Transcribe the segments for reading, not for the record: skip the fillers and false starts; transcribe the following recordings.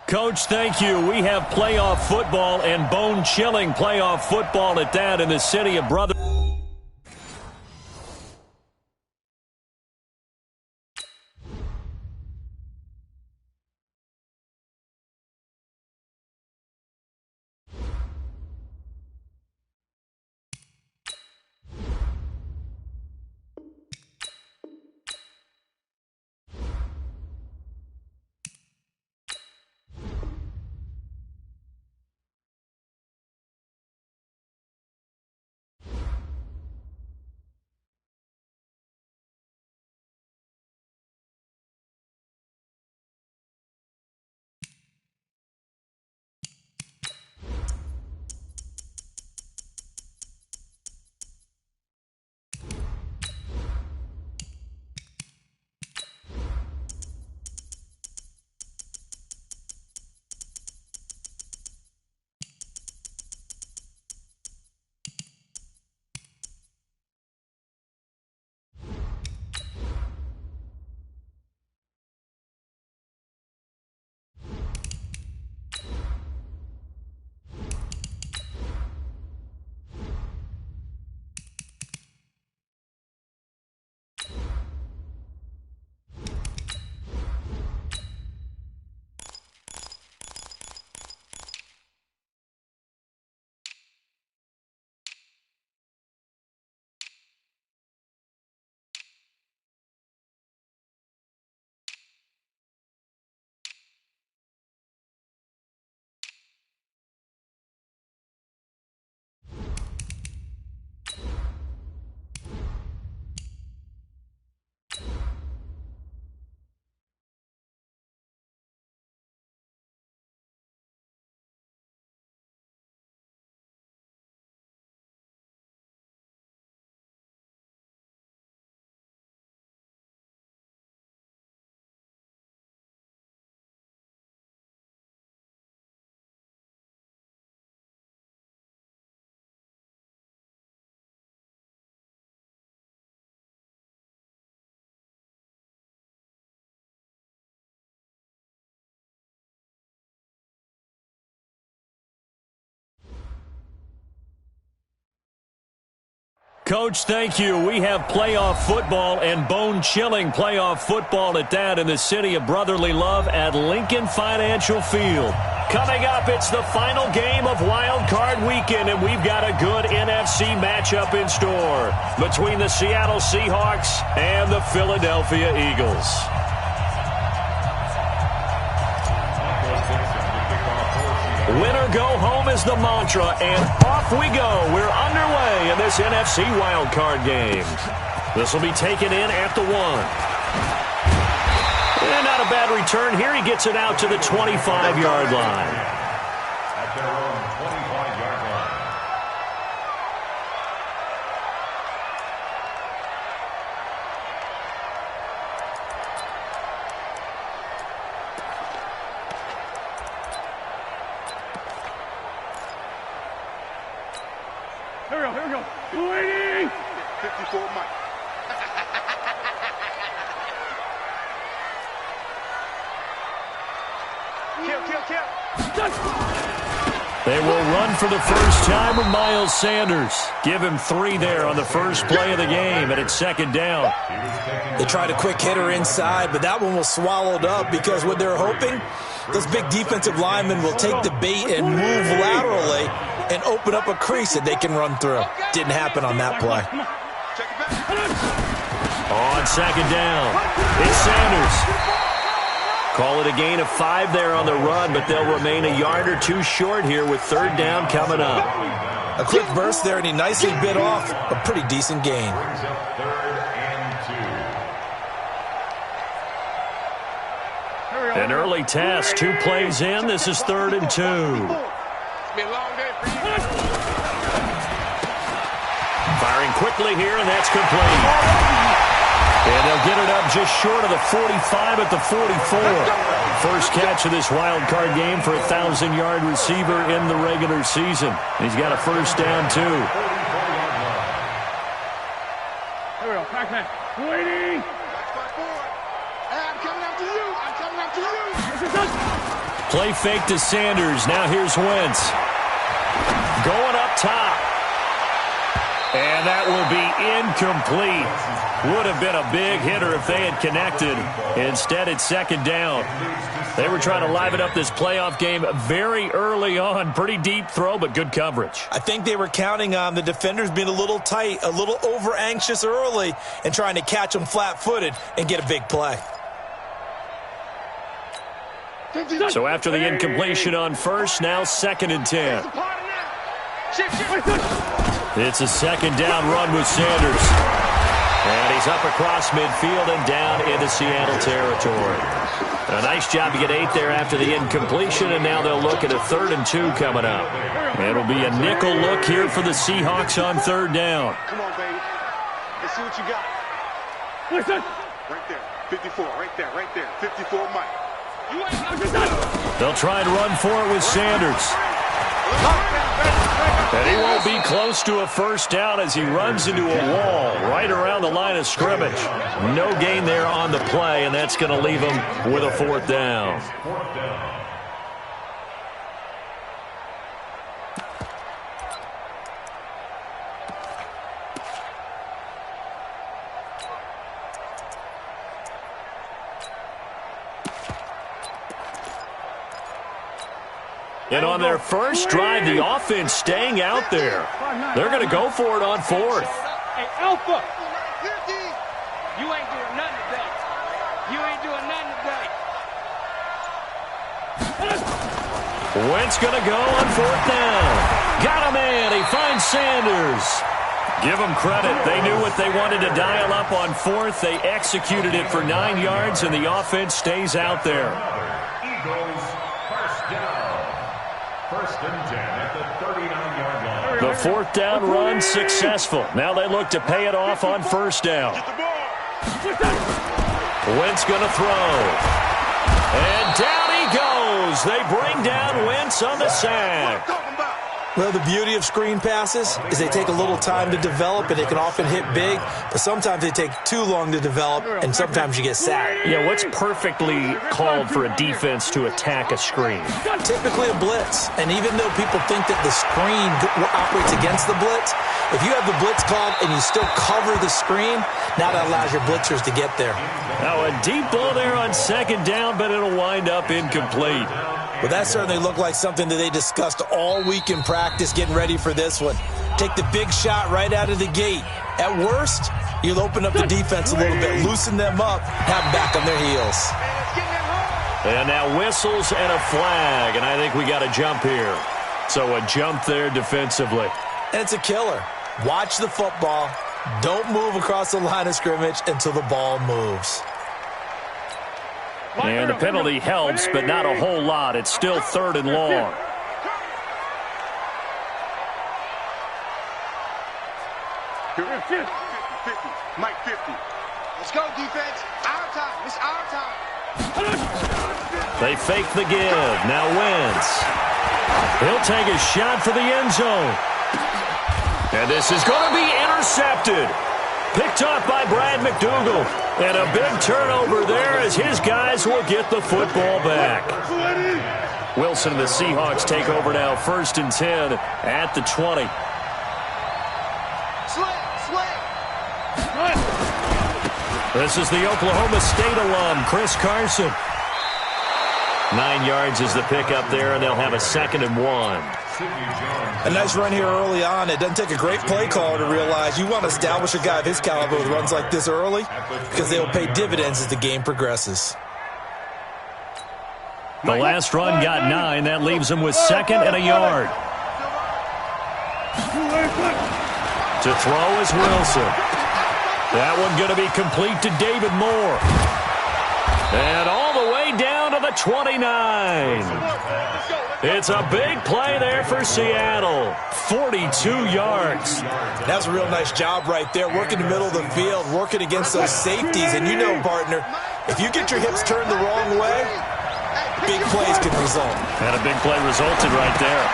Coach, thank you. We have playoff football and bone-chilling playoff football at that in the city of Brother. Coach, thank you. We have playoff football and bone-chilling playoff football at that in the city of brotherly love at Lincoln Financial Field. Coming up, it's the final game of Wild Card Weekend, and we've got a good NFC matchup in store between the Seattle Seahawks and the Philadelphia Eagles. Winner go home is the mantra, and off we go. We're underway in this NFC wildcard game. This will be taken in at the 1. And not a bad return here. He gets it out to the 25-yard line. At their own 25-yard line. Here we go. Waiting! 54 Mike. They will run for the first time with Miles Sanders. Give him 3 there on the first play of the game, and it's second down. They tried a quick hitter inside, but that one was swallowed up because what they're hoping, those big defensive linemen will take the bait and move laterally and open up a crease that they can run through. Didn't happen on that play. On second down, it's Sanders. Call it a gain of 5 there on the run, but they'll remain a yard or 2 short here with third down coming up. A quick burst there, and he nicely bit off a pretty decent gain. An early test, 2 plays in. This is 3rd and 2. Firing quickly here, and that's complete. And they'll get it up just short of the 45 at the 44. First catch of this wild card game for a 1,000-yard receiver in the regular season. He's got a first down, too. Here we go. Pac-Man. Waiting! I'm coming after you! I'm coming after you! This is us! Play fake to Sanders. Now here's Wentz. Going up top. And that will be incomplete. Would have been a big hitter if they had connected. Instead, it's second down. They were trying to liven up this playoff game very early on. Pretty deep throw, but good coverage. I think they were counting on the defenders being a little tight, a little over-anxious early, and trying to catch them flat-footed and get a big play. So after the incompletion on first, now 2nd and 10. It's a second down run with Sanders. And he's up across midfield and down into Seattle territory. A nice job to get 8 there after the incompletion, and now they'll look at a 3rd and 2 coming up. It'll be a nickel look here for the Seahawks on 3rd down. Come on, baby. Let's see what you got. Listen. Right there. 54. Right there. Right there. 54, Mike. They'll try and run for it with Sanders. And he won't be close to a first down as he runs into a wall right around the line of scrimmage. No gain there on the play, and that's going to leave him with a 4th down. And on their first drive, the offense staying out there. They're going to go for it on 4th. Hey, Alpha. You ain't doing nothing today. You ain't doing nothing today. Wentz going to go on 4th down. Got a man. He finds Sanders. Give them credit. They knew what they wanted to dial up on 4th. They executed it for 9 yards, and the offense stays out there. Eagles, first down. 1st and 10 at the 39-yard line. The 4th down run successful. Now they look to pay it off on 1st down. Wentz going to throw. And down he goes. They bring down Wentz on the sack. Well, the beauty of screen passes is they take a little time to develop, and they can often hit big, but sometimes they take too long to develop, and sometimes you get sacked. Yeah, what's perfectly called for a defense to attack a screen? Typically a blitz, and even though people think that the screen operates against the blitz, if you have the blitz called and you still cover the screen, now that allows your blitzers to get there. Now a deep ball there on 2nd down, but it'll wind up incomplete. Well, that certainly looked like something that they discussed all week in practice getting ready for this one. Take the big shot right out of the gate. At worst, you'll open up the defense a little bit, loosen them up, have them back on their heels. And now whistles and a flag, and I think we got a jump here. So a jump there defensively. And it's a killer. Watch the football. Don't move across the line of scrimmage until the ball moves. And the penalty helps, but not a whole lot. It's still 3rd and long. Mike 50. Let's go, defense. Our time. It's our time. They fake the give. Now Wentz. He'll take a shot for the end zone. And this is going to be intercepted. Picked off by Brad McDougal. And a big turnover there as his guys will get the football back. Wilson and the Seahawks take over now, 1st and 10 at the 20. This is the Oklahoma State alum, Chris Carson. 9 yards is the pickup there, and they'll have a 2nd and 1. A nice run here early on. It doesn't take a great play caller to realize you want to establish a guy of his caliber with runs like this early because they will pay dividends as the game progresses. The last run got 9. That leaves him with 2nd and a yard. To throw is Wilson. That one going to be complete to David Moore. And all the way down to the 29. It's a big play there for Seattle. 42 yards. That's a real nice job right there, working the middle of the field, working against those safeties. And you know, partner, if you get your hips turned the wrong way, big plays can result. And a big play resulted right there.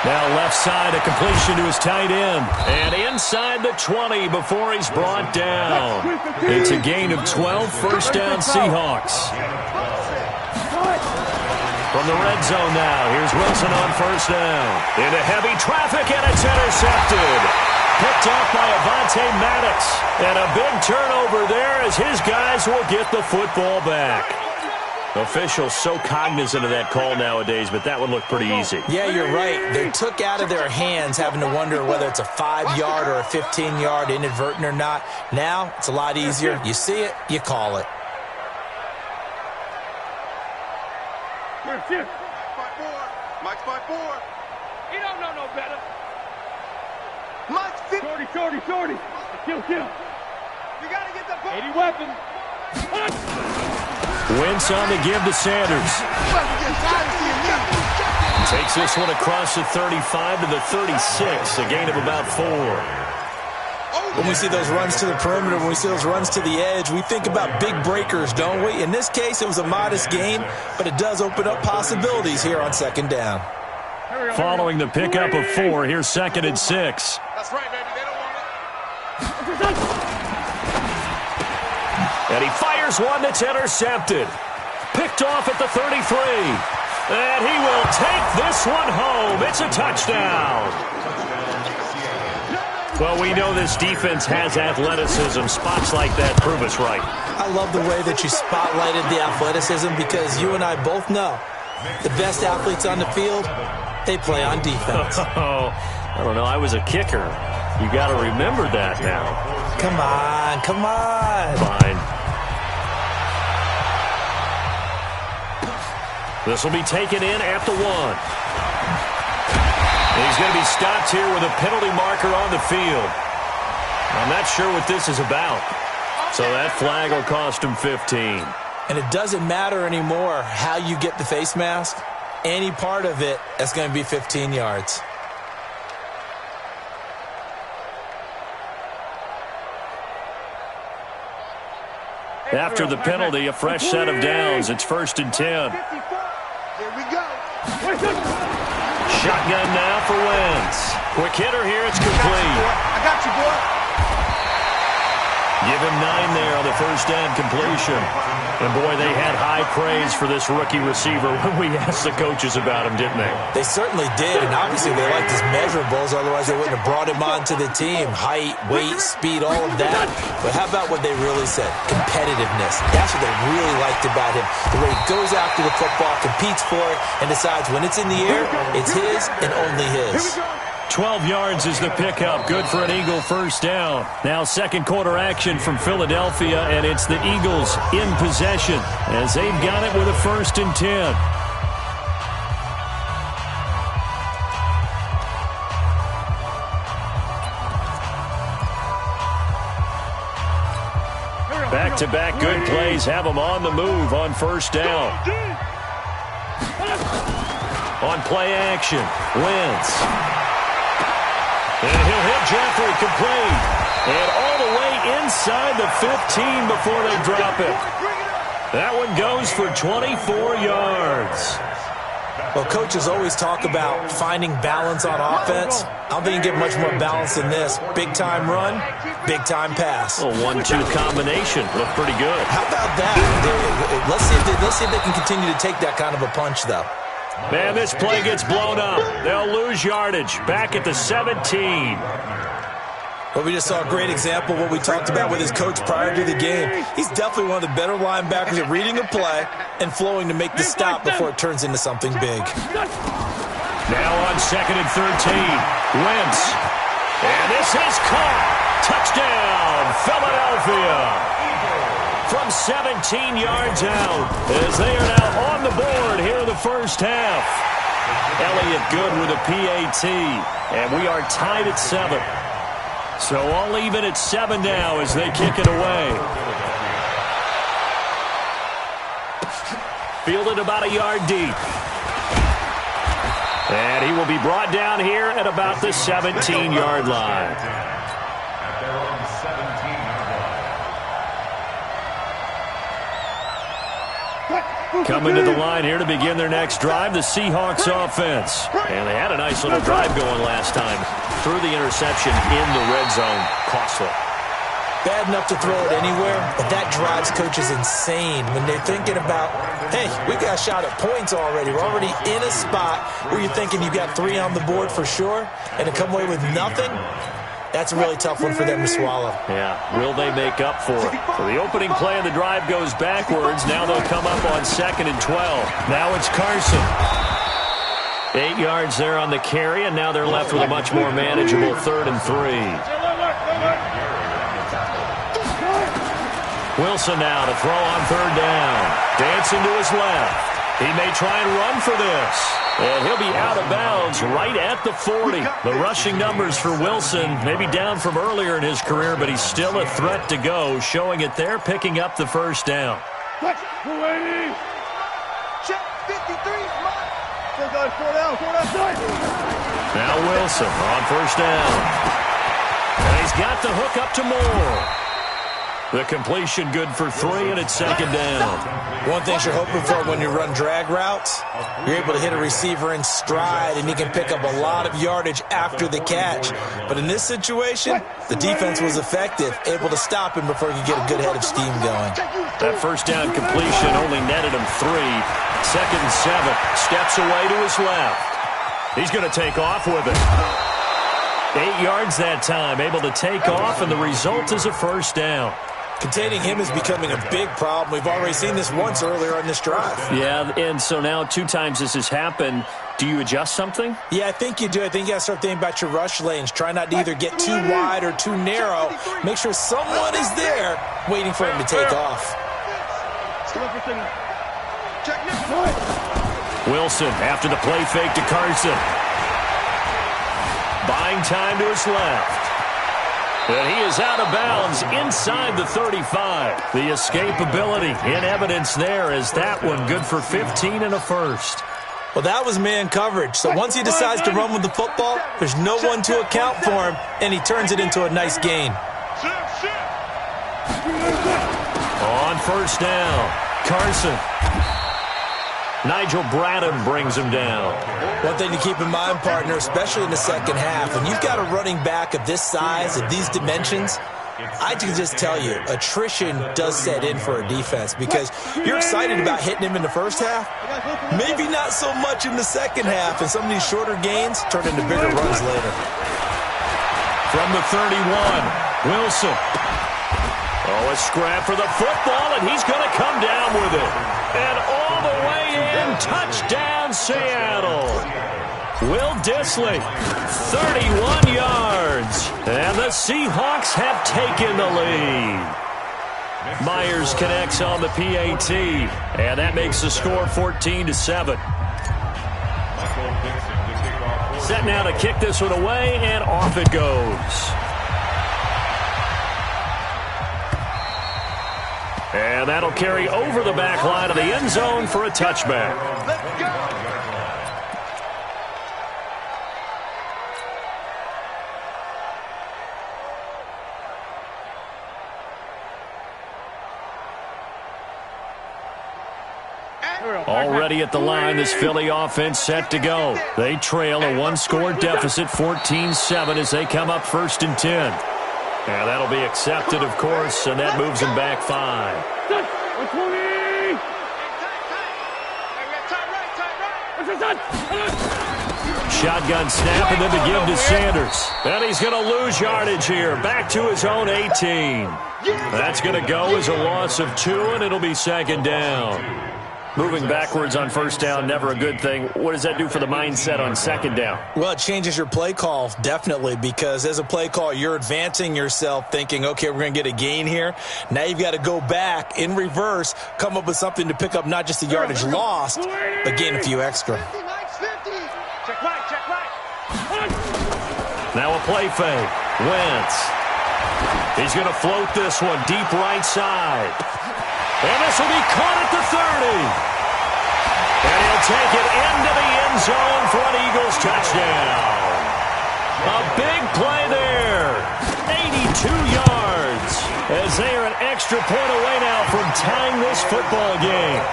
Now left side, a completion to his tight end. And inside the 20 before he's brought down. It's a gain of 12, 1st down Seahawks. From the red zone now, here's Wilson on first down. Into heavy traffic, and it's intercepted. Picked off by Avonte Maddox. And a big turnover there as his guys will get the football back. Officials so cognizant of that call nowadays, but that would look pretty easy. Yeah, you're right. They took out of their hands having to wonder whether it's a 5-yard or a 15-yard inadvertent or not. Now, it's a lot easier. You see it, you call it. Mike's by 4. He don't know no better. Mike's 50. Shorty. Kill. We got to get the ball. 80 weapons. Wentz on the give to Sanders. Takes this one across the 35 to the 36, a gain of about 4. When we see those runs to the perimeter, when we see those runs to the edge, we think about big breakers, don't we? In this case, it was a modest gain, but it does open up possibilities here on second down. Following the pickup of 4, here's 2nd and 6. That's right, baby. They don't want it. And he fires one that's intercepted. Picked off at the 33. And he will take this one home. It's a touchdown. Well, we know this defense has athleticism. Spots like that prove us right. I love the way that you spotlighted the athleticism because you and I both know the best athletes on the field, they play on defense. Oh, I don't know. I was a kicker. You got to remember that now. Come on. Fine. This will be taken in at the 1. And he's going to be stopped here with a penalty marker on the field. I'm not sure what this is about. So that flag will cost him 15. And it doesn't matter anymore how you get the face mask. Any part of it, that's going to be 15 yards. After the penalty, a fresh set of downs. It's 1st and 10. Here we go. Shotgun now for Wentz. Quick hitter here. It's complete. I got you, boy. Give him 9 there on the first down completion. And, boy, they had high praise for this rookie receiver when we asked the coaches about him, didn't they? They certainly did, and obviously they liked his measurables. Otherwise, they wouldn't have brought him onto the team. Height, weight, speed, all of that. But how about what they really said? Competitiveness. That's what they really liked about him. The way he goes after the football, competes for it, and decides when it's in the air, it's his and only his. 12 yards is the pickup. Good for an Eagle first down. Now second quarter action from Philadelphia, and it's the Eagles in possession as they've got it with a 1st and 10. Back-to-back good plays have them on the move on first down. On play action, Wentz. And he'll hit Jeffrey complete. And all the way inside the 15 before they drop it. That one goes for 24 yards. Well, coaches always talk about finding balance on offense. I don't think you get much more balance than this. Big-time run, big-time pass. A 1-2 combination. Looked pretty good. How about that? Let's see if they can continue to take that kind of a punch, though. Man, this play gets blown up. They'll lose yardage. Back at the 17. Well, we just saw a great example of what we talked about with his coach prior to the game. He's definitely one of the better linebackers at reading a play and flowing to make the stop before it turns into something big. Now on 2nd and 13. Wentz. And this is caught. Touchdown, Philadelphia. From 17 yards out as they are now on the board here in the first half. Elliott good with a PAT, and we are tied at 7. So all even at 7 now as they kick it away. Fielded about a yard deep. And he will be brought down here at about the 17-yard line. Coming to the line here to begin their next drive, the Seahawks offense. And they had a nice little drive going last time. Through the interception in the red zone. Costly. bad enough to throw it anywhere, but that drives coaches insane when they're thinking about, hey, we got a shot at points already. We're already in a spot where you're thinking you got 3 on the board for sure, and to come away with nothing, that's a really tough one for them to swallow. Yeah, will they make up for it? So the opening play of the drive goes backwards. Now they'll come up on 2nd and 12. Now it's Carson. 8 yards there on the carry, and now they're left with a much more manageable 3rd and 3. Wilson now to throw on 3rd down. Dancing to his left. He may try and run for this. And he'll be out of bounds right at the 40. The rushing numbers for Wilson maybe down from earlier in his career, but he's still a threat to go, showing it there, picking up the 1st down. Check 53. Still going 4 down. Now Wilson on 1st down. And he's got the hook up to Moore. The completion good for 3, and it's 2nd down. One thing you're hoping for when you run drag routes, you're able to hit a receiver in stride, and he can pick up a lot of yardage after the catch. But in this situation, the defense was effective, able to stop him before he could get a good head of steam going. That 1st down completion only netted him 3. 2nd and 7. Steps away to his left. He's going to take off with it. 8 yards that time, able to take off, and the result is a 1st down. Containing him is becoming a big problem. We've already seen this once earlier on this drive. Yeah, and so now 2 times this has happened. Do you adjust something? Yeah, I think you do. I think you got to start thinking about your rush lanes. Try not to either get too wide or too narrow. Make sure someone is there waiting for him to take off. Wilson after the play fake to Carson. Buying time to his left. And he is out of bounds inside the 35. The escapability in evidence there as that one good for 15 and a 1st. Well, that was man coverage. So once he decides to run with the football, there's no one to account for him, and he turns it into a nice gain. On 1st down, Carson. Nigel Bradham brings him down. One thing to keep in mind, partner, especially in the second half, when you've got a running back of this size, of these dimensions, I can just tell you, attrition does set in for a defense because you're excited about hitting him in the first half, maybe not so much in the second half, and some of these shorter gains turn into bigger runs later. From the 31, Wilson. Oh, a scrap for the football, and he's going to come down with it. And all the way in, touchdown Seattle. Will Dissly, 31 yards. And the Seahawks have taken the lead. Myers connects on the PAT, and that makes the score 14-7. Set now to kick this one away, and off it goes. And that'll carry over the back line of the end zone for a touchback. Let's go. Already at the line, this Philly offense set to go. They trail a 1-score deficit, 14-7, as they come up 1st and 10. Yeah, that'll be accepted, of course, and that moves them back 5. Shotgun snap, and then to give to Sanders. And he's going to lose yardage here, back to his own 18. That's going to go as a loss of 2, and it'll be 2nd down. Moving backwards on 1st down, never a good thing. What does that do for the mindset on 2nd down? Well, it changes your play call, definitely, because as a play call, you're advancing yourself thinking, okay, we're going to get a gain here. Now you've got to go back in reverse, come up with something to pick up not just the yardage lost, but gain a few extra. Check right. Now a play fake. Wentz. He's going to float this one deep right side. And this will be caught at the 30. And he'll take it into the end zone for an Eagles touchdown. A big play there. 82 yards. As they are an extra point away now from tying this football game.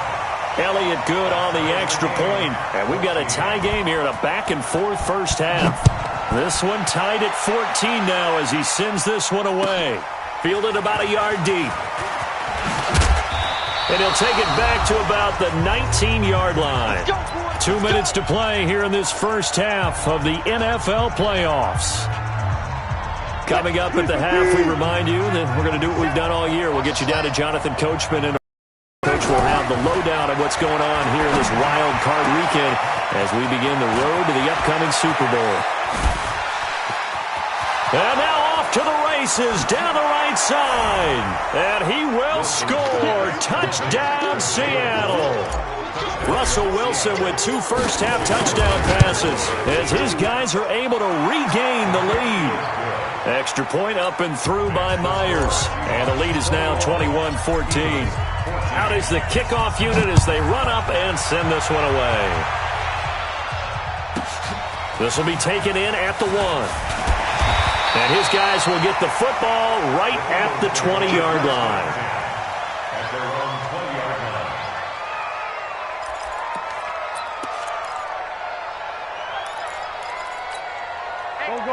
Elliott good on the extra point. And we've got a tie game here in a back-and-forth 1st half. This one tied at 14 now as he sends this one away. Fielded about a yard deep. And he'll take it back to about the 19-yard line. 2 minutes to play here in this first half of the NFL playoffs. Coming up at the half, we remind you that we're going to do what we've done all year. We'll get you down to Jonathan Coachman, and Coach will have the lowdown of what's going on here in this wild card weekend as we begin the road to the upcoming Super Bowl. And now off to the races down the right side. And he will score. Touchdown, Seattle. Russell Wilson with 2 first-half touchdown passes as his guys are able to regain the lead. Extra point up and through by Myers. And the lead is now 21-14. Out is the kickoff unit as they run up and send this one away. This will be taken in at the 1. And his guys will get the football right at the 20-yard line. At their own 20-yard line.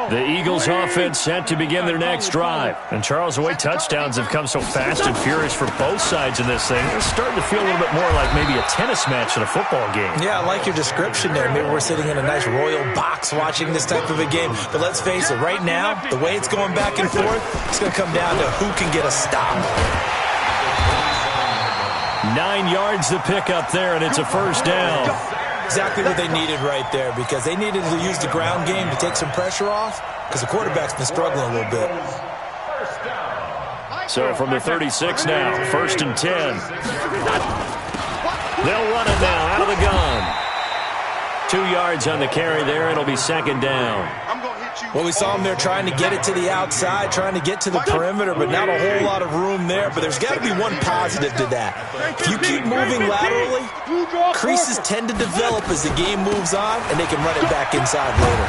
The Eagles offense set to begin their next drive. And Charles, the way touchdowns have come so fast and furious for both sides in this thing, it's starting to feel a little bit more like maybe a tennis match than a football game. Yeah, I like your description there. Maybe we're sitting in a nice royal box watching this type of a game. But let's face it, right now, the way it's going back and forth, it's going to come down to who can get a stop. 9 yards to pick up there, and it's a first down. Exactly what they needed right there, because they needed to use the ground game to take some pressure off, because the quarterback's been struggling a little bit. So from the 36 now, 1st and 10. They'll run it now out of the gun. 2 yards on the carry there. It'll be 2nd down. Well, we saw them there trying to get it to the outside, trying to get to the perimeter, but not a whole lot of room there. But there's got to be one positive to that. If you keep moving laterally, creases tend to develop as the game moves on, and they can run it back inside later.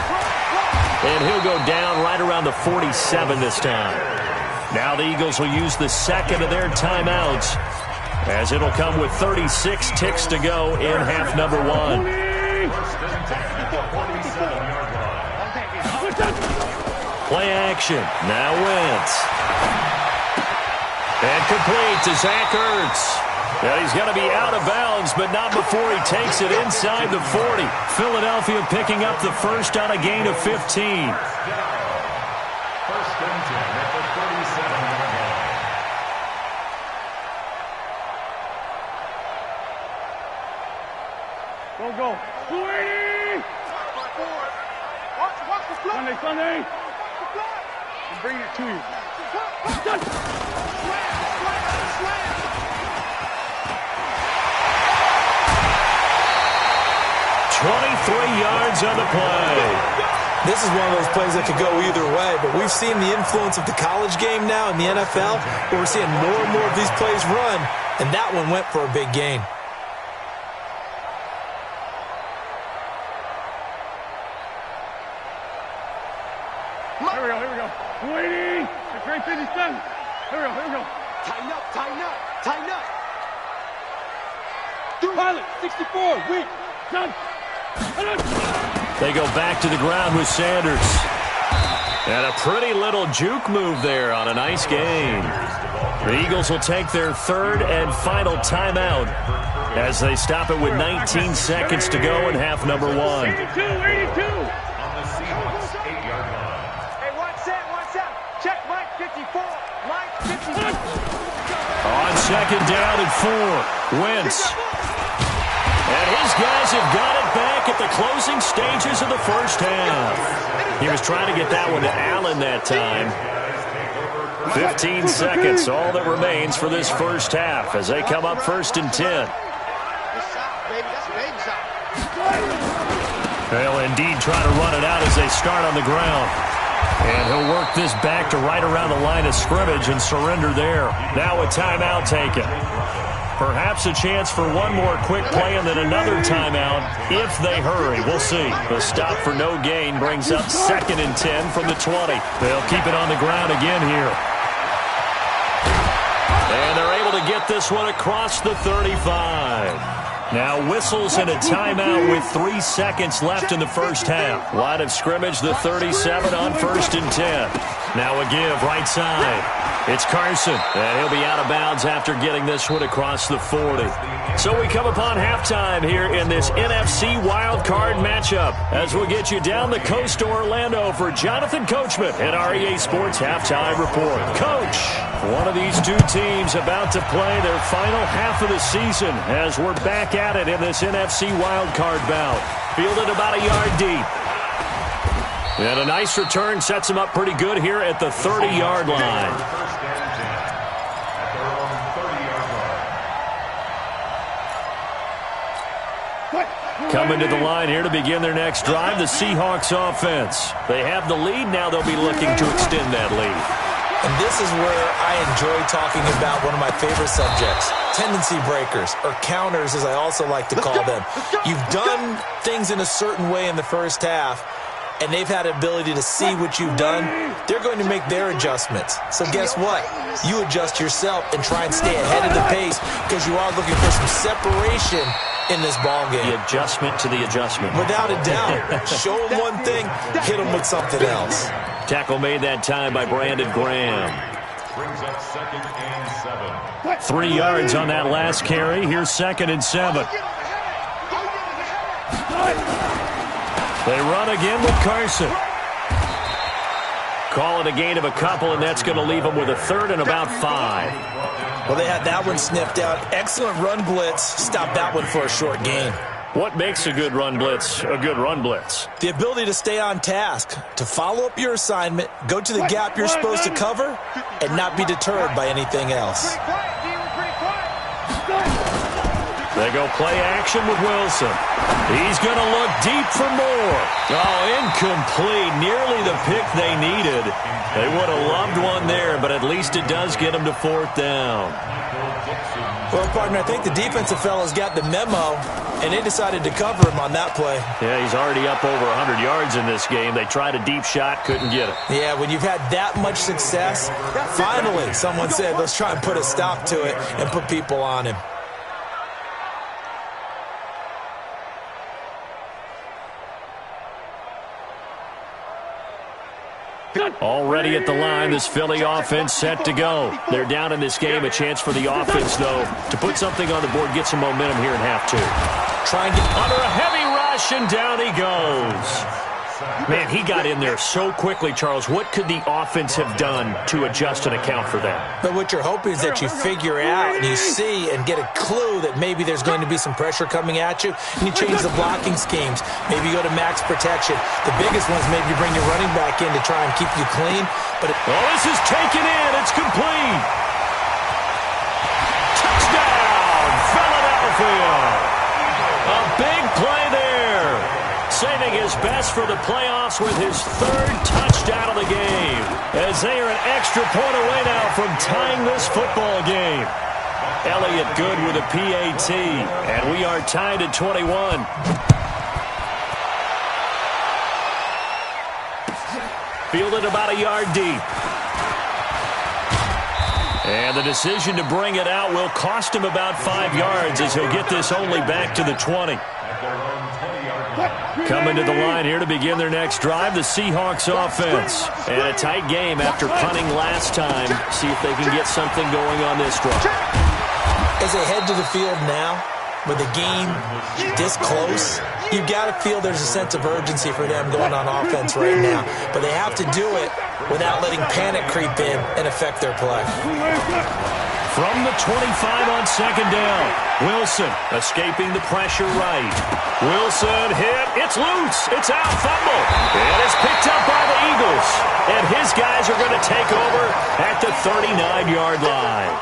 And he'll go down right around the 47 this time. Now the Eagles will use the second of their timeouts, as it'll come with 36 ticks to go in half number 1. Play action. Now Wentz. And complete to Zach Ertz. And he's going to be out of bounds, but not before he takes it inside the 40. Philadelphia picking up the first on a gain of 15. First and 10 at the 37-yard line. Go. 280! Sunday. I'm bringing it to you. Done. 23 yards on the play. This is one of those plays that could go either way, but we've seen the influence of the college game now in the NFL, where we're seeing more and more of these plays run, and that one went for a big gain. Here we go. 280! That's right, 57. Here we go. Tighten up. Pilot, 64, weak. Done. They go back to the ground with Sanders. And a pretty little juke move there on a nice gain. The Eagles will take their 3rd and final timeout as they stop it with 19 seconds to go in half number 1. 82. On the Seahawks 8-yard line. Hey, watch out. Check Mike 54. Mike 54. On 2nd down and 4, Wentz. And his guys have got it back at the closing stages of the first half. He was trying to get that one to Allen that time. 15 seconds, all that remains for this first half as they come up 1st and 10. They'll indeed try to run it out as they start on the ground. And he'll work this back to right around the line of scrimmage and surrender there. Now a timeout taken. Perhaps a chance for one more quick play and then another timeout if they hurry. We'll see. The stop for no gain brings up 2nd and 10 from the 20. They'll keep it on the ground again here. And they're able to get this one across the 35. Now whistles and a timeout with 3 seconds left in the first half. Line of scrimmage, the 37 on 1st and 10. Now a give right side. It's Carson, and he'll be out of bounds after getting this one across the 40. So we come upon halftime here in this NFC wildcard matchup as we'll get you down the coast to Orlando for Jonathan Coachman and our EA Sports Halftime Report. Coach, one of these two teams about to play their final half of the season as we're back at it in this NFC wildcard bout. Fielded about a yard deep. And a nice return sets him up pretty good here at the 30-yard line. Coming to the line here to begin their next drive, the Seahawks offense. They have the lead. Now they'll be looking to extend that lead. And this is where I enjoy talking about one of my favorite subjects, tendency breakers, or counters as I also like to call them. You've done things in a certain way in the first half, and they've had the ability to see what you've done. They're going to make their adjustments. So guess what? You adjust yourself and try and stay ahead of the pace because you are looking for some separation in this ball game. The adjustment to the adjustment. Without a doubt. Show them one thing, hit them with something else. Tackle made that time by Brandon Graham. Brings up 2nd and 7. 3 yards on that last carry. Here's 2nd and 7. They run again with Carson. Call it a gain of a couple, and that's going to leave them with a 3rd and about 5. Well, they had that one sniffed out. Excellent run blitz. Stop that one for a short gain. What makes a good run blitz a good run blitz? The ability to stay on task, to follow up your assignment, go to the gap you're supposed to cover, and not be deterred by anything else. They go play action with Wilson. He's going to look deep for more. Oh, incomplete. Nearly the pick they needed. They would have loved one there, but at least it does get them to 4th down. Well, partner, I think the defensive fellas got the memo, and they decided to cover him on that play. Yeah, he's already up over 100 yards in this game. They tried a deep shot, couldn't get it. Yeah, when you've had that much success, finally someone said, let's try and put a stop to it and put people on him. Already at the line, this Philly offense set to go. They're down in this game. A chance for the offense, though, to put something on the board, get some momentum here in half 2. Try and get under a heavy rush, and down he goes. Man, he got in there so quickly, Charles. What could the offense have done to adjust and account for that? But what you're hoping is that you figure out and you see and get a clue that maybe there's going to be some pressure coming at you, and you change the blocking schemes. Maybe you go to max protection. The biggest one's maybe you bring your running back in to try and keep you clean. But this is taken in. It's complete. Touchdown, Philadelphia. A big play there. Saving his best for the playoffs with his 3rd touchdown of the game. As they are an extra point away now from tying this football game. Elliott good with a PAT. And we are tied at 21. Fielded about a yard deep. And the decision to bring it out will cost him about 5 yards as he'll get this only back to the 20. Coming to the line here to begin their next drive, the Seahawks offense. And a tight game after punting last time. See if they can get something going on this drive. As they head to the field now, with the game this close, you've got to feel there's a sense of urgency for them going on offense right now. But they have to do it without letting panic creep in and affect their play. From the 25 on 2nd down, Wilson escaping the pressure right. Wilson hit. It's loose. It's out. Fumble. And it's picked up by the Eagles. And his guys are going to take over at the 39-yard line.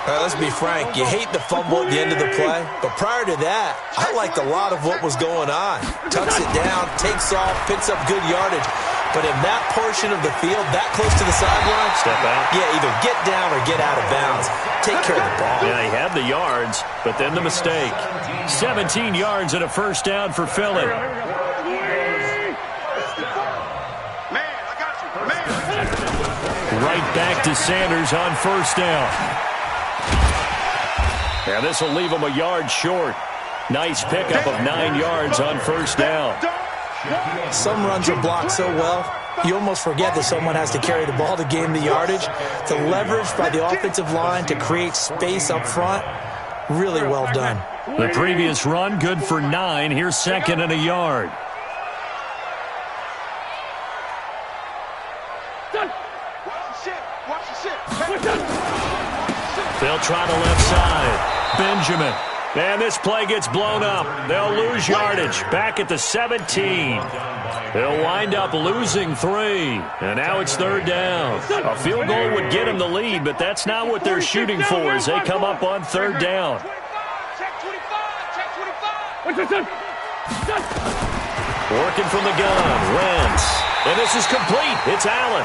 Let's be frank. You hate the fumble at the end of the play. But prior to that, I liked a lot of what was going on. Tucks it down, takes off, picks up good yardage. But in that portion of the field, that close to the sideline, step out. Yeah, either get down or get out of bounds. Take care of the ball. Yeah, he had the yards, but then the mistake. 17 yards and a 1st down for Philly. Man, I got you. Man. Right back to Sanders on 1st down. And this will leave him a yard short. Nice pickup of 9 yards on first down. Some runs are blocked so well, you almost forget that someone has to carry the ball to gain the yardage. The leverage by the offensive line to create space up front, really well done. The previous run, good for 9. Here's second and a yard. They'll try the left side. Benjamin. And this play gets blown up. They'll lose yardage. Back at the 17. They'll wind up losing 3. And now it's third down. A field goal would get them the lead, but that's not what they're shooting for as they come up on third down. Working from the gun. Wentz. And this is complete. It's Allen.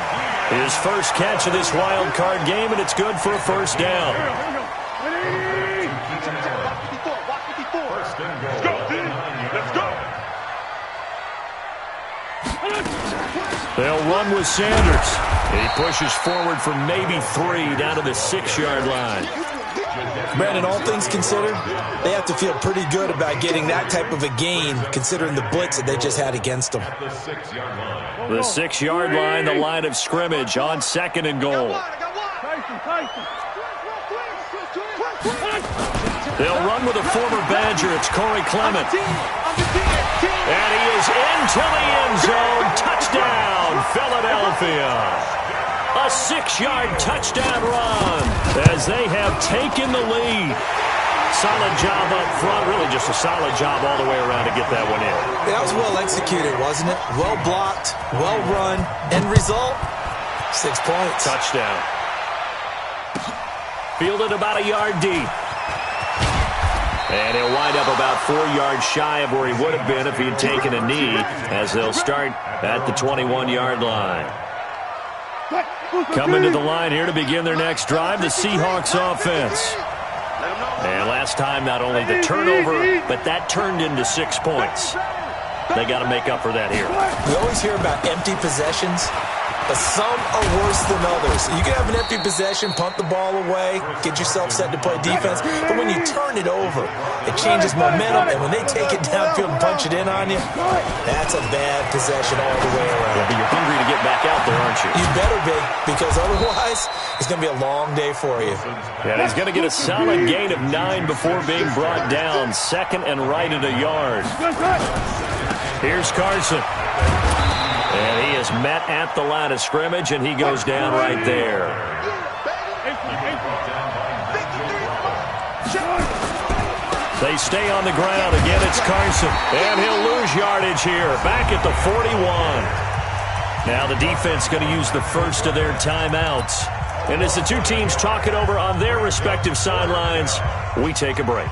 His first catch of this wild card game, and it's good for a first down. They'll run with Sanders. He pushes forward for maybe 3 down to the 6-yard line. Brandon, all things considered, they have to feel pretty good about getting that type of a gain considering the blitz that they just had against them. The 6-yard line, the line of scrimmage on second and goal. They'll run with a former Badger. It's Corey Clement. And he is into the end zone. Touchdown, Philadelphia. A 6-yard touchdown run as they have taken the lead. Solid job up front. Really just a solid job all the way around to get that one in. That was well executed, wasn't it? Well blocked, well run. End result, 6 points. Touchdown. Fielded about a yard deep. And he'll wind up about 4 yards shy of where he would have been if he had taken a knee, as they'll start at the 21-yard line. Coming to the line here to begin their next drive, the Seahawks offense. And last time, not only the turnover, but that turned into 6 points. They got to make up for that here. We always hear about empty possessions, but some are worse than others. You can have an empty possession, punt the ball away, get yourself set to play defense, but when you turn it over, it changes momentum, and when they take it downfield and punch it in on you, that's a bad possession all the way around. Yeah, but you're hungry to get back out there, aren't you? You better be, because otherwise, it's going to be a long day for you. And he's going to get a solid gain of 9 before being brought down, second and right at a yard. Here's Carson. And he is met at the line of scrimmage, and he goes down right there. They stay on the ground. Again, it's Carson. And he'll lose yardage here. Back at the 41. Now the defense going to use the first of their timeouts. And as the two teams talk it over on their respective sidelines, we take a break.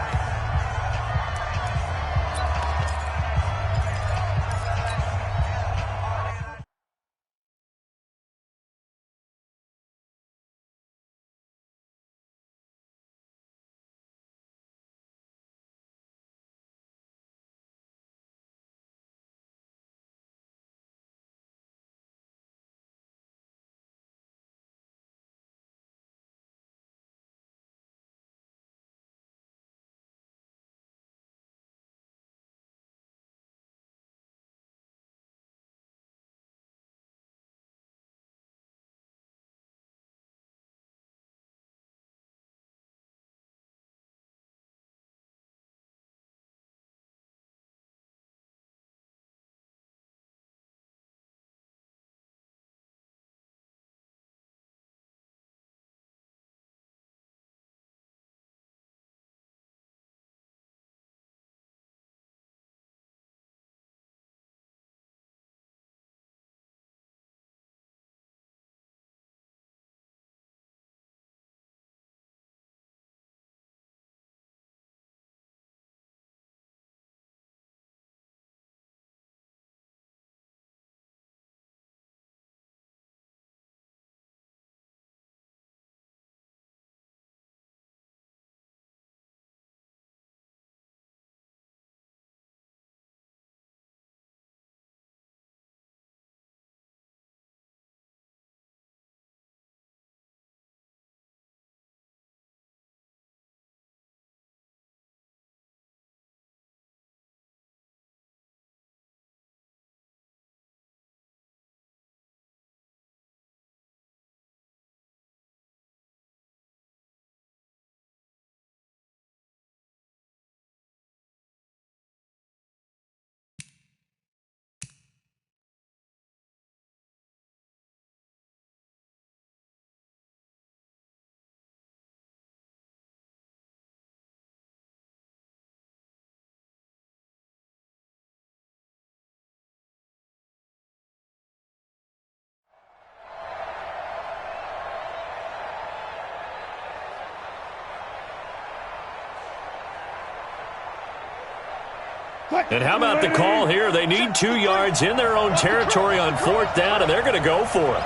And how about the call here? They need 2 yards in their own territory on 4th down, and they're going to go for it.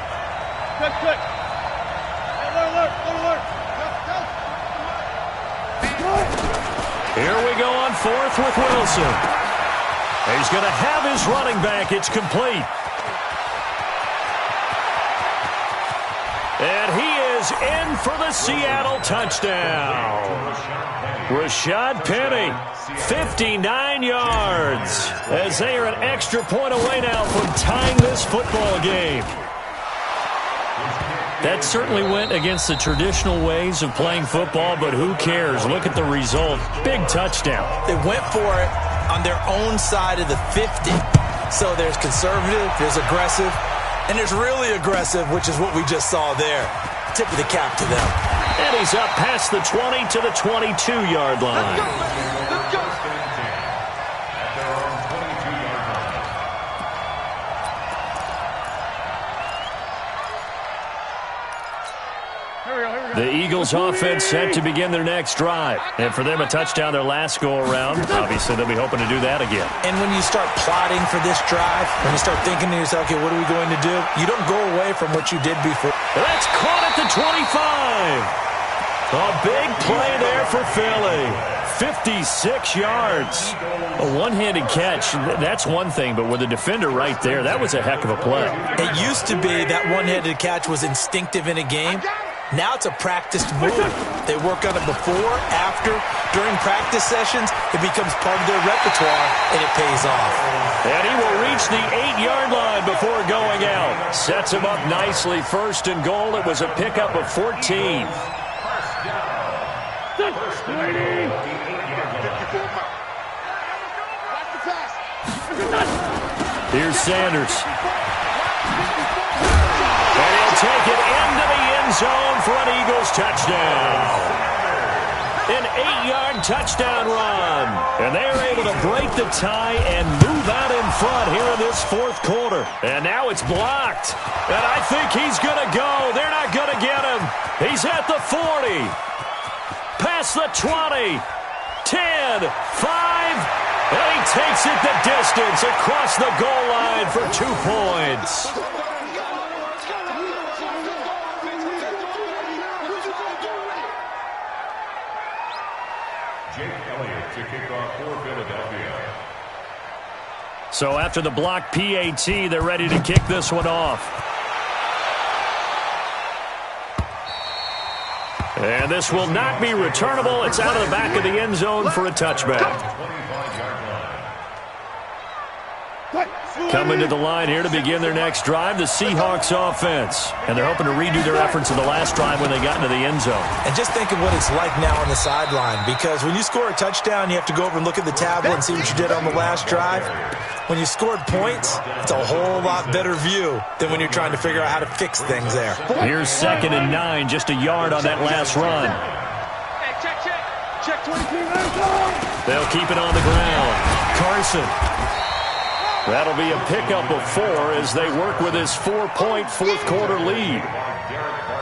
Quick. Alert. Here we go on 4th with Wilson. He's going to have his running back. It's complete. And he is in for the Seattle touchdown. Rashad Penny, 59 yards, as they are an extra point away now from tying this football game. That certainly went against the traditional ways of playing football, but who cares? Look at the result. Big touchdown. They went for it on their own side of the 50. So there's conservative, there's aggressive, and there's really aggressive, which is what we just saw there. Tip of the cap to them. And he's up past the 20 to the 22-yard line. Let's go. At their own 22-yard line. The Eagles offense set to begin their next drive. And for them, a touchdown their last go-around. Obviously, they'll be hoping to do that again. And when you start plotting for this drive, when you start thinking to yourself, okay, what are we going to do? You don't go away from what you did before. That's caught at the 25. A big play there for Philly. 56 yards. A one-handed catch, that's one thing, but with a defender right there, that was a heck of a play. It used to be that one-handed catch was instinctive in a game. Now it's a practiced move. They work on it before, after, during practice sessions. It becomes part of their repertoire, and it pays off. And he will reach the 8-yard line before going out. Sets him up nicely. 1st and goal. It was a pickup of 14. Here's Sanders. And he'll take it into the end zone for an Eagles touchdown. An 8-yard touchdown run. And they're able to break the tie and move out in front here in this 4th quarter. And now it's blocked. And I think he's going to go. They're not going to get him. He's at the 40. Past the 20. 10. 5. And he takes it the distance across the goal line for 2 points. To kick off for Philadelphia. So after the block PAT, they're ready to kick this one off. And this will not be returnable. It's out of the back of the end zone for a touchback. Coming to the line here to begin their next drive, the Seahawks offense. And they're hoping to redo their efforts of the last drive when they got into the end zone. And just think of what it's like now on the sideline, because when you score a touchdown, you have to go over and look at the tablet and see what you did on the last drive. When you scored points, it's a whole lot better view than when you're trying to figure out how to fix things there. Here's 2nd and 9, just a yard on that last run. Hey, check 22. They'll keep it on the ground. Carson. That'll be a pickup of 4 as they work with his 4-point 4th quarter lead.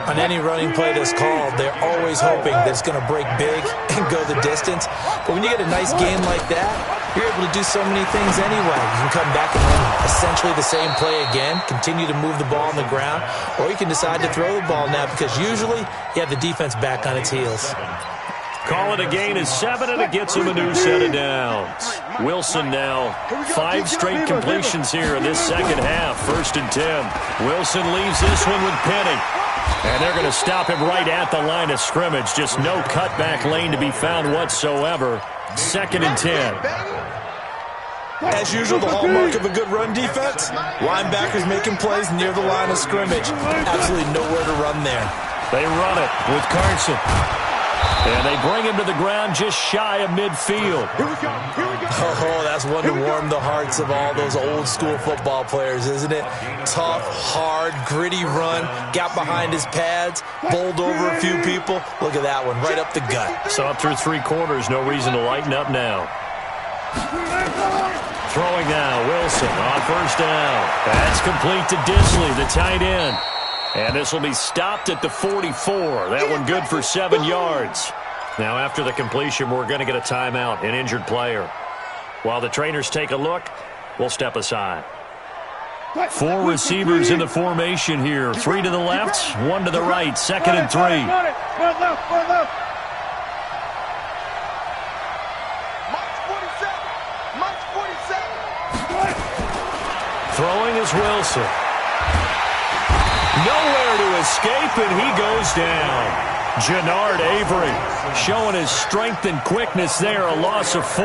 On any running play that's called, they're always hoping that it's going to break big and go the distance. But when you get a nice game like that, you're able to do so many things anyway. You can come back and run essentially the same play again, continue to move the ball on the ground, or you can decide to throw the ball now because usually you have the defense back on its heels. Call it a gain of 7, and it gets him a new set of downs. Wilson now, 5 straight completions here in this second half. 1st and 10. Wilson leaves this one with Penny. And they're going to stop him right at the line of scrimmage. Just no cutback lane to be found whatsoever. 2nd and 10. As usual, the hallmark of a good run defense, linebackers making plays near the line of scrimmage. Absolutely nowhere to run there. They run it with Carson. And they bring him to the ground just shy of midfield. Here we go. Oh, that's one to warm the hearts of all those old-school football players, isn't it? Tough, hard, gritty run. Got behind his pads, bowled over a few people. Look at that one, right up the gut. So up through 3 quarters, no reason to lighten up now. Throwing now, Wilson on 1st down. That's complete to Disley, the tight end. And this will be stopped at the 44. That one good for 7 yards. Now after the completion, we're going to get a timeout, an injured player. While the trainers take a look, we'll step aside. 4 receivers in the formation here. 3 to the left, 1 to the right. 2nd and 3. Throwing is Wilson. Nowhere to escape, and he goes down. Jannard Avery showing his strength and quickness there, a loss of 4.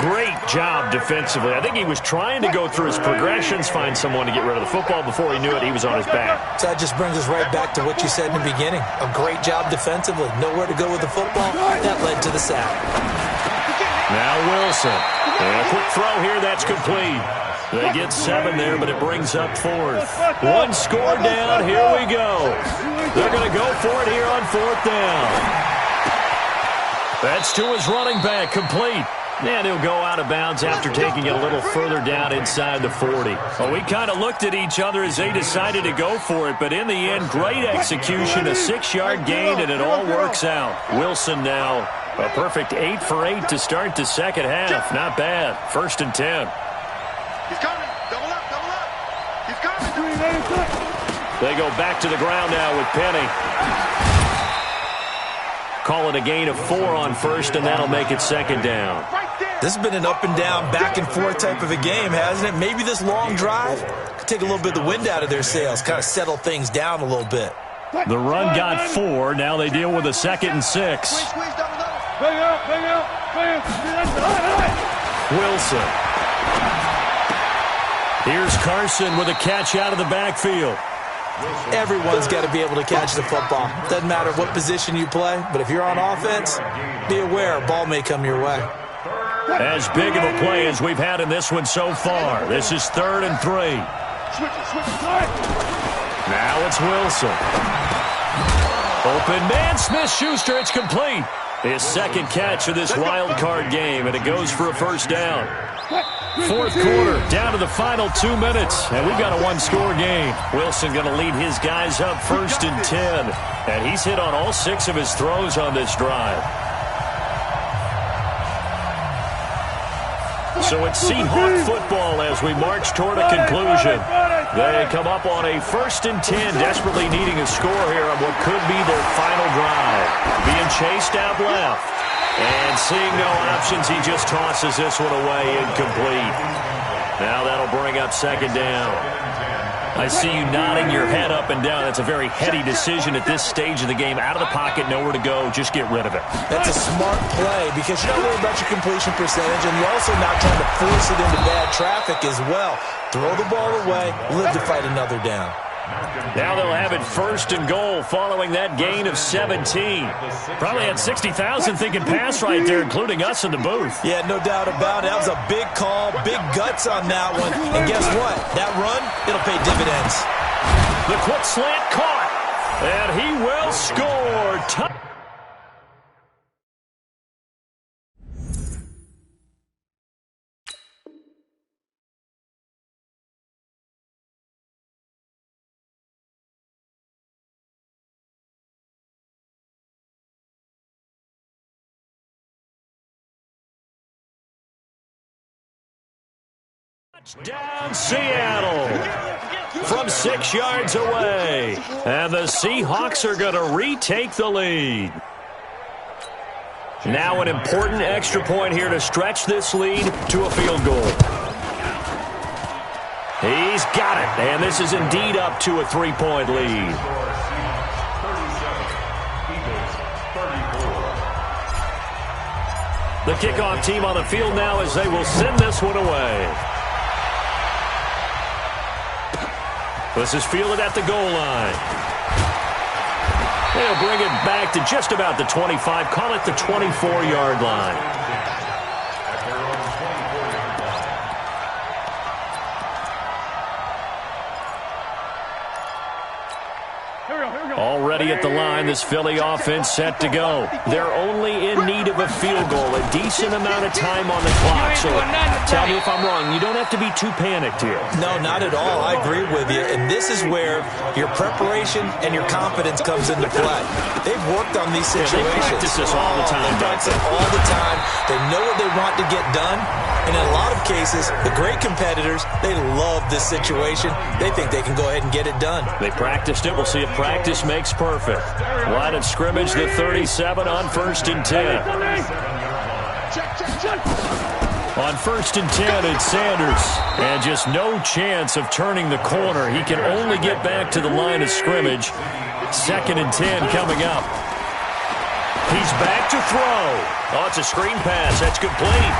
Great job defensively. I think he was trying to go through his progressions, find someone to get rid of the football. Before he knew it, he was on his back. So that just brings us right back to what you said in the beginning. A great job defensively. Nowhere to go with the football. That led to the sack. Now Wilson. And a quick throw here. That's complete. They get 7 there, but it brings up 4th. 1 score down. Here we go. They're going to go for it here on 4th down. That's to his running back. Complete. And he'll go out of bounds after taking it a little further down inside the 40. Well, we kind of looked at each other as they decided to go for it, but in the end, great execution, a 6-yard gain, and it all works out. Wilson now a perfect 8 for 8 to start the second half. Not bad. 1st and 10. He's coming. Double up, double up. He's coming. They go back to the ground now with Penny. Call it a gain of 4 on 1st, and that'll make it 2nd down. This has been an up-and-down, back-and-forth type of a game, hasn't it? Maybe this long drive could take a little bit of the wind out of their sails, kind of settle things down a little bit. The run got 4. Now they deal with a 2nd and 6. Wilson. Here's Carson with a catch out of the backfield. Everyone's got to be able to catch the football. Doesn't matter what position you play, but if you're on offense, be aware a ball may come your way. As big of a play as we've had in this one so far. This is 3rd and 3. Now it's Wilson. Open man, Smith-Schuster, it's complete. His 2nd catch of this wild card game, and it goes for a 1st down. 4th quarter, down to the final 2 minutes, and we've got a 1-score game. Wilson going to lead his guys up 1st and 10, and he's hit on all 6 of his throws on this drive. So it's Seahawk football as we march toward a conclusion. They come up on a 1st and 10, desperately needing a score here on what could be their final drive. Being chased out left. And seeing no options, he just tosses this one away, incomplete. Now that'll bring up 2nd down. I see you nodding your head up and down. That's a very heady decision at this stage of the game. Out of the pocket, nowhere to go. Just get rid of it. That's a smart play because you're not worried about your completion percentage, and you're also not trying to force it into bad traffic as well. Throw the ball away, live to fight another down. Now they'll have it 1st and goal following that gain of 17. Probably had 60,000 thinking pass right there, including us in the booth. Yeah, no doubt about it. That was a big call, big guts on that one. And guess what? That run, it'll pay dividends. The quick slant caught, and he will score. Touchdown, Seattle, from 6 yards away. And the Seahawks are going to retake the lead. Now an important extra point here to stretch this lead to a field goal. He's got it, and this is indeed up to a 3-point lead. The kickoff team on the field now as they will send this one away. This is fielded at the goal line. They'll bring it back to just about the 25. Call it the 24-yard line. ready at the line. This Philly offense set to go. They're only in need of a field goal, a decent amount of time on the clock. So tell me if I'm wrong. You don't have to be too panicked here. No, not at all. I agree with you. And this is where your preparation and your confidence comes into play. They've worked on these situations. They practice this all the time. They practice it all the time. They know what they want to get done. And in a lot of cases, the great competitors, they love this situation. They think they can go ahead and get it done. They practiced it. We'll see if practice makes perfect. Line of scrimmage, the 37 on 1st and 10. On 1st and 10, it's Sanders. And just no chance of turning the corner. He can only get back to the line of scrimmage. 2nd and 10 coming up. He's back to throw. Oh, it's a screen pass. That's complete.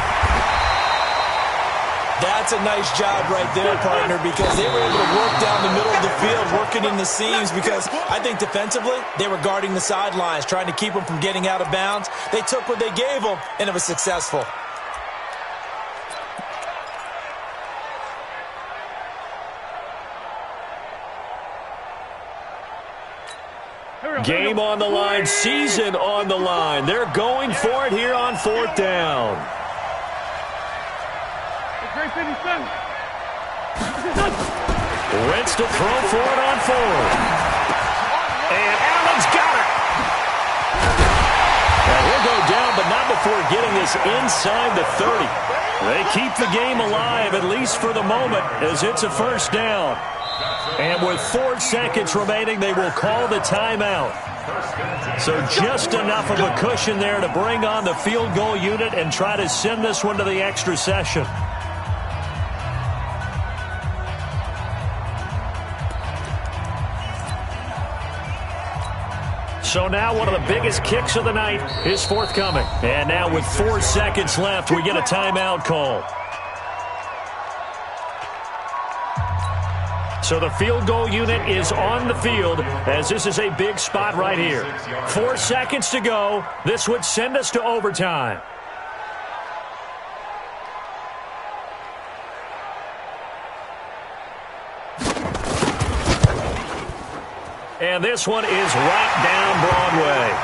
That's a nice job right there, partner, because they were able to work down the middle of the field, working in the seams, because I think defensively they were guarding the sidelines, trying to keep them from getting out of bounds. They took what they gave them, and it was successful. Game on the line, season on the line. They're going for it here on 4th down. Wentz to throw for it on 4th. And Allen's got it. And he'll go down, but not before getting this inside the 30. They keep the game alive, at least for the moment, as it's a 1st down. And with 4 seconds remaining, they will call the timeout. So just enough of a cushion there to bring on the field goal unit and try to send this one to the extra session. So now one of the biggest kicks of the night is forthcoming. And now with 4 seconds left, we get a timeout call. So the field goal unit is on the field, as this is a big spot right here. 4 seconds to go. This would send us to overtime. And this one is right down Broadway.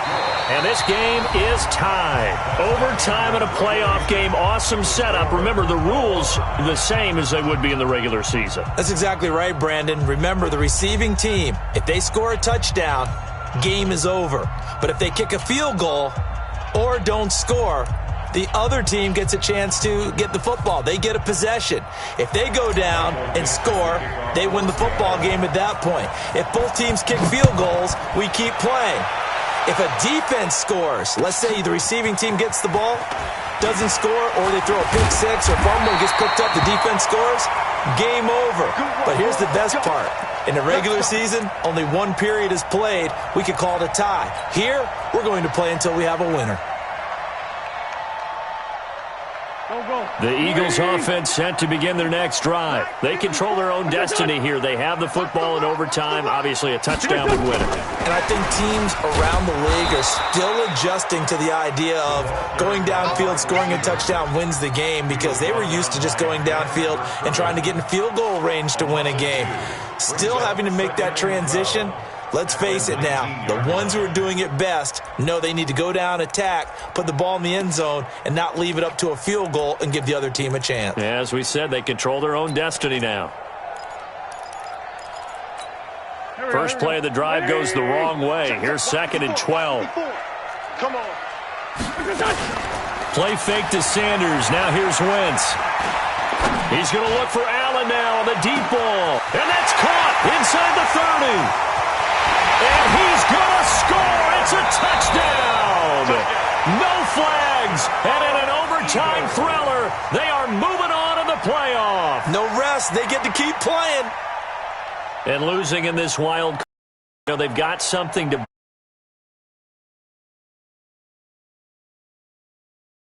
And this game is tied. Overtime in a playoff game. Awesome setup. Remember, the rules the same as they would be in the regular season. That's exactly right, Brandon. Remember, the receiving team, if they score a touchdown, game is over. But if they kick a field goal or don't score, the other team gets a chance to get the football. They get a possession. If they go down and score, they win the football game at that point. If both teams kick field goals, we keep playing. If a defense scores, let's say the receiving team gets the ball, doesn't score, or they throw a pick six or fumble, gets picked up, the defense scores, game over. But here's the best part. In the regular season, only 1 period is played. We could call it a tie. Here, we're going to play until we have a winner. The Eagles offense set to begin their next drive. They control their own destiny here. They have the football in overtime. Obviously, a touchdown would win it. And I think teams around the league are still adjusting to the idea of going downfield, scoring a touchdown wins the game, because they were used to just going downfield and trying to get in field goal range to win a game. Still having to make that transition. Let's face it now, the ones who are doing it best know they need to go down, attack, put the ball in the end zone, and not leave it up to a field goal and give the other team a chance. Yeah, as we said, they control their own destiny now. First play of the drive goes the wrong way. Here's 2nd and 12. Come on. Play fake to Sanders. Now here's Wentz. He's going to look for Allen now on the deep ball. And that's caught inside the 30. And he's going to score. It's a touchdown. No flags. And in an overtime thriller, they are moving on in the playoff. No rest. They get to keep playing. And losing in this wild card, they've got something to